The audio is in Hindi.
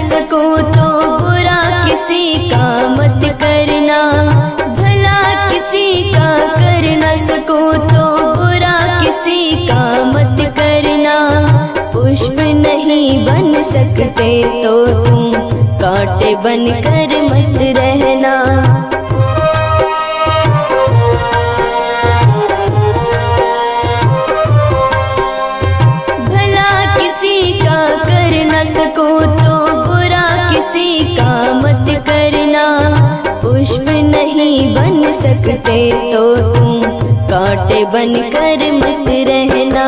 सको तो बुरा किसी का मत करना, भला किसी का कर न सको तो बुरा किसी का मत करना। पुष्प नहीं बन सकते तो तुम कांटे बनकर मत रहना। भला किसी का कर न सको तो बुरा किसी का मत करना। पुष्प नहीं बन सकते तो तुम कांटे बनकर मत रहना।